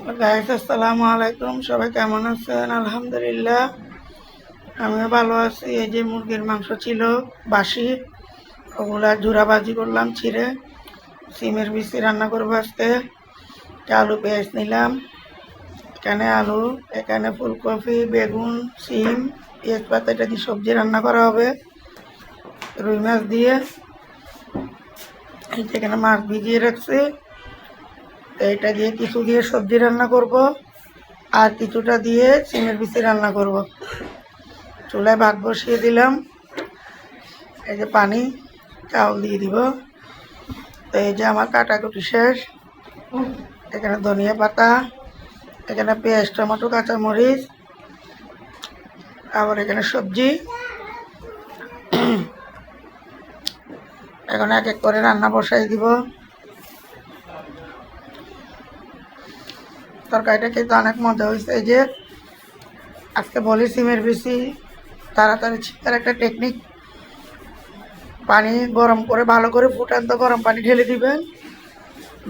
Guys, আসসালামু আলাইকুম। সবাই কেমন আছেন? আলহামদুলিল্লাহ, আমিও ভালো আছি। এই যে মুরগির মাংস ছিল বাসি, ওগুলা জুড়া ভাজি করলাম ছিঁড়ে। সিমের বিচি রান্না করবো আজকে। আলু পেঁয়াজ নিলাম, এখানে আলু, এখানে ফুলকপি, বেগুন, সিম, পেঁয়াজ পাতা, এটা দিয়ে সবজি রান্না করা হবে রুই মাছ দিয়ে। এই যে এখানে মাছ ভিজিয়ে রাখছি, তো এটা দিয়ে কিছু দিয়ে সবজি রান্না করব, আর কিছুটা দিয়ে সিমের বিচি রান্না করব। চুলায় ভাত বসিয়ে দিলাম, এই যে পানি, চাউল দিয়ে দিব। তো এই যে আমার কাটাকুটি শেষ। এখানে ধনিয়া পাতা, এখানে পেঁয়াজ, টমেটো, কাঁচামরিচ, আবার এখানে সবজি। এখন এক এক করে রান্না বসাই দিব। তরকারিটা খেতে অনেক মজা হয়েছে। এই যে আজকে বলি সিমের বিচি তাড়াতাড়ি ছিটার একটা টেকনিক। পানি গরম করে ভালো করে ফুটান্ত গরম পানি ঢেলে দিবেন,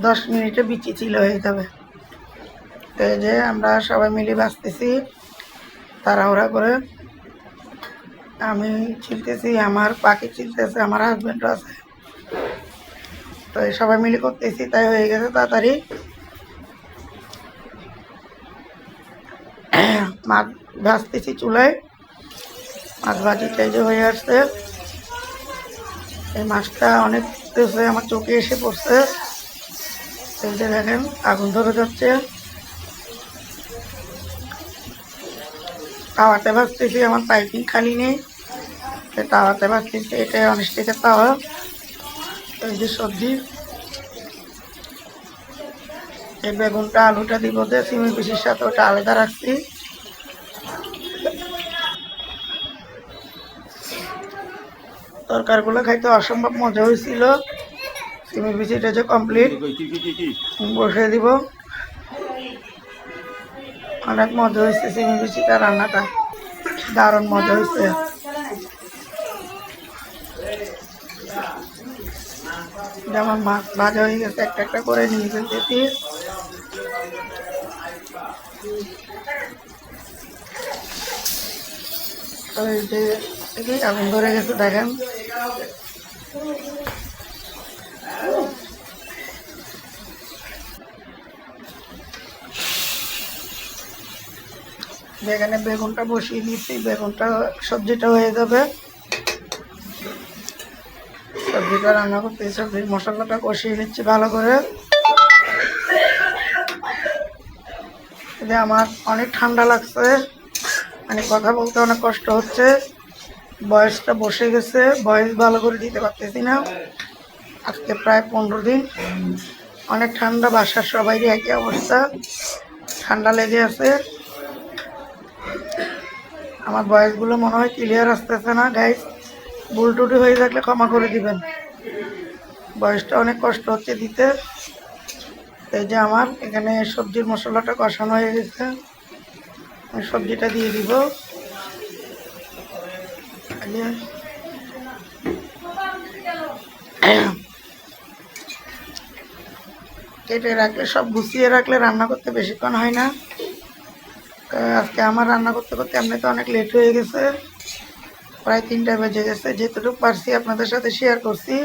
10 মিনিটে বিচি ছিল হয়ে যাবে। তো এই যে আমরা সবাই মিলে বাঁচতেছি তাড়াহুড়া করে। আমি ছিলতেছি, আমার পাখি ছিলতেছে, আমার হাজব্যান্ডও আছে। তো এই সবাই মিলে করতেছি, তাই হয়ে গেছে তাড়াতাড়ি। মাছ ভাজতেছি চুলায়, মাছ ভাজিটা এই যে হয়ে আসছে। এই মাছটা অনেক তেছে, আমার চোখে এসে পড়ছে। এই যে দেখেন আগুন ধরে যাচ্ছে। তাওয়াতে ভাজতেছি, আমার পাইপিং খালি নেই, তাওয়াতে ভাজতেছি। এটা অনেস্টিকের তাওয়া। এই যে সবজি, এই বেগুনটা আলুটা দিব যে সিমের বিচির সাথে, ওটা আলাদা রাখছি। তরকারিগুলো খাইতে অসম্ভব মজা হয়েছিল। সিমের বিচিটা যে কমপ্লিট বসিয়ে দিব। অনেক মজা হয়েছে সিমের বিচিটা, রান্নাটা দারুণ মজা হয়েছে। যেমন মাছ ভাজা হয়ে গেছে, একটা একটা করে নিয়ে ফেলতেছি। এই যে আগুন ধরে গেছে দেখেন। এখানে বেগুনটা বসিয়ে দিচ্ছি, বেগুনটা সবজিটা হয়ে যাবে। সবজিটা রান্না করতে সবজির মশলাটা কষিয়ে নিচ্ছি ভালো করে। আমার অনেক ঠান্ডা লাগছে, মানে কথা বলতে অনেক কষ্ট হচ্ছে। বয়সটা বসে গেছে, বয়স ভালো করে দিতে পারতেছি না। আজকে প্রায় 15 দিন। অনেক ঠান্ডা, বাসার সবাইরই একই অবস্থা, ঠান্ডা লেগে আছে। আমার ভয়েসগুলো মনে হয় ক্লিয়ার আসতেছে না গাইস, ভুল টুটি হয়ে থাকলে ক্ষমা করে দিবেন। বয়সটা অনেক কষ্ট হচ্ছে দিতে। এই যে আমার এখানে সবজির মশলাটা কষানো হয়ে গেছে, সবজিটা দিয়ে দিব। কেটে রাখলে, সব গুছিয়ে রাখলে রান্না করতে বেশিক্ষণ হয় না। আজকে আমার রান্না করতে করতে এমনিতে অনেক লেট হয়ে গেছে, প্রায় 3টা বেজে গেছে। যেটুকু পারছি আপনাদের সাথে শেয়ার করছি।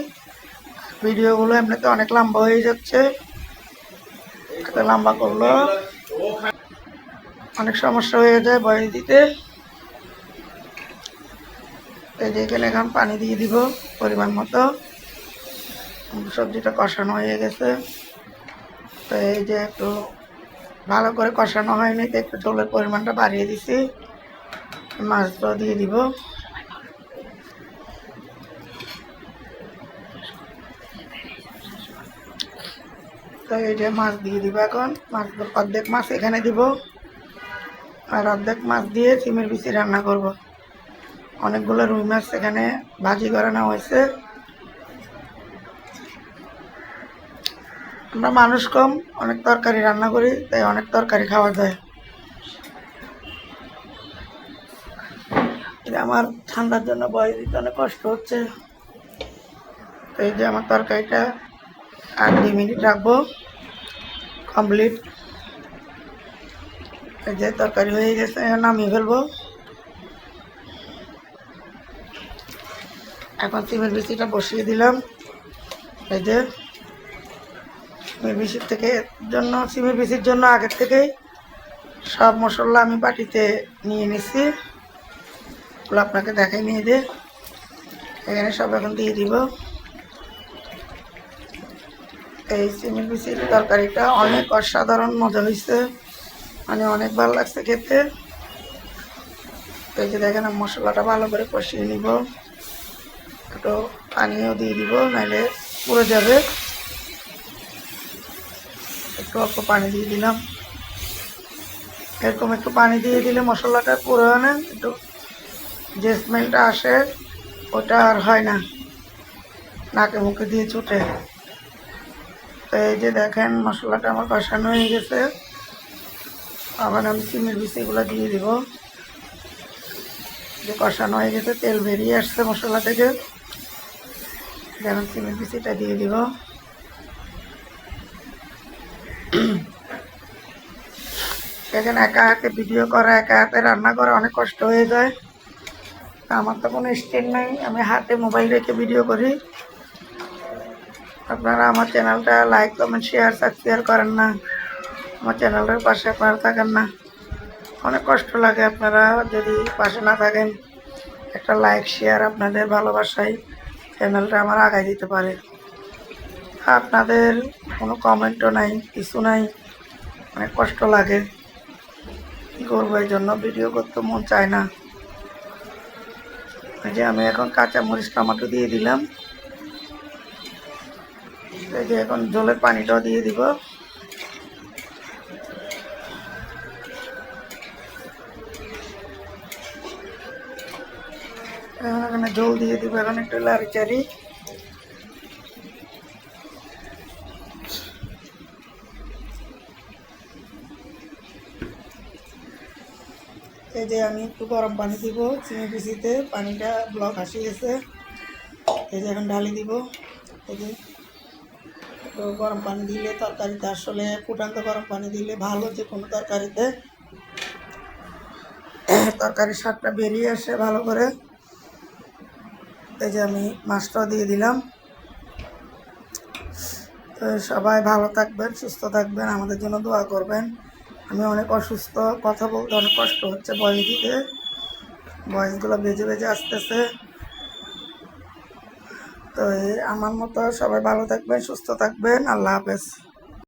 ভিডিওগুলো এমনিতে অনেক লম্বা হয়ে যাচ্ছে, এত লম্বা করলো অনেক সমস্যা হয়ে যায় বয়স দিতে। এই যে এখানে এখন পানি দিয়ে দিব পরিমাণ মতো। সবজিটা কষানো হয়ে গেছে, তো এই যে একটু ভালো করে কষানো হয়নি, তো একটু ঝোলের পরিমাণটা বাড়িয়ে দিছি। মাছটাও দিয়ে দিব। তো এই যে মাছ দিয়ে দিব এখন। মাছ অর্ধেক মাছ এখানে দিব, আর অর্ধেক মাছ দিয়ে সিমের বিচি রান্না করব। অনেকগুলো রুই মাছ এখানে ভাজি করে নেওয়া হয়েছে। আমরা মানুষ কম, অনেক তরকারি রান্না করি, তাই অনেক তরকারি খাওয়া যায়। আমার ঠান্ডার জন্য বয়স দিতে অনেক কষ্ট হচ্ছে। তো এই যে আমার তরকারিটা আর 2 মিনিট রাখবো, কমপ্লিট। এই যে তরকারি হয়ে গেছে, নামিয়ে ফেলবো। এখন সিমের বিচিটা বসিয়ে দিলাম। এই যে সিমের বিচির সিমের বিচির জন্য আগের থেকেই সব মশলা আমি বাটিতে নিয়ে নিছি, ওগুলো আপনাকে দেখাই নিয়ে যে এখানে সব এখন দিয়ে দিব। এই সিমের বিচির তরকারিটা অনেক অসাধারণ মজা হয়েছে, মানে অনেক ভালো লাগছে খেতে। এই যে দেখেন মশলাটা ভালো করে কষিয়ে নিব, একটু পানিও দিয়ে দিব, নাহলে পুড়ে যাবে। একটু অল্প পানি দিয়ে দিলাম। এরকম একটু পানি দিয়ে দিলে মশলাটা পুরো হয় না, একটু যে স্মেলটা আসে ওটা আর হয় না, নাকে মুখে দিয়ে ছুটে। তো এই যে দেখেন মশলাটা আমার কষানো হয়ে গেছে। আবার আমি সিমের বিচিগুলো দিয়ে দিব। যে কষানো হয়ে গেছে, তেল বেরিয়ে আসছে মশলা থেকে, যেমন সিমের বিচিটা দিয়ে দিব। এখানে একা হাতে ভিডিও করা, একা হাতে রান্না করা অনেক কষ্ট হয়ে যায়। আমার তো কোনো স্ট্যান্ড নাই, আমি হাতে মোবাইল রেখে ভিডিও করি। আপনারা আমার চ্যানেলটা লাইক কমেন্ট শেয়ার সাবস্ক্রাইব করেন না, আমার চ্যানেলের পাশে আপনারা থাকেন না, অনেক কষ্ট লাগে। আপনারা যদি পাশে না থাকেন, একটা লাইক শেয়ার আপনাদের ভালোবাসায় চ্যানেলটা আমার আগায় দিতে পারে। আপনাদের কোনো কমেন্টও নাই, কিছু নাই, অনেক কষ্ট লাগে। কী করবো, এই জন্য ভিডিও করতে মন চায় না। এই যে আমি এখন কাঁচামরিচ টমেটো দিয়ে দিলাম। এই যে এখন ঝোলের পানিটাও দিয়ে দিব। এখন এখানে ঝোল দিয়ে দিব, এখন একটু লাড়িচাড়ি। এই যে আমি একটু গরম পানি দিব চিনি বিচিতে, পানিটা ব্লক আসে গেছে। এই যে এখন ঢালি দিব। এই যে একটু গরম পানি দিলে তরকারিতে, আসলে ফুটান্ত গরম পানি দিলে ভালো, যে কোনো তরকারিতে তরকারির স্বাদটা বেরিয়ে আসে ভালো করে। এই যে আমি মাছটাও দিয়ে দিলাম। তো সবাই ভালো থাকবেন, সুস্থ থাকবেন, আমাদের জন্য দোয়া করবেন। আমি অনেক অসুস্থ, কথা বলতে অনেক কষ্ট হচ্ছে, ভয়েস দিতে, ভয়েসগুলো বেজে বেজে আসতেছে। তো আমার মতো সবাই ভালো থাকবেন, সুস্থ থাকবেন। আল্লাহ হাফেজ।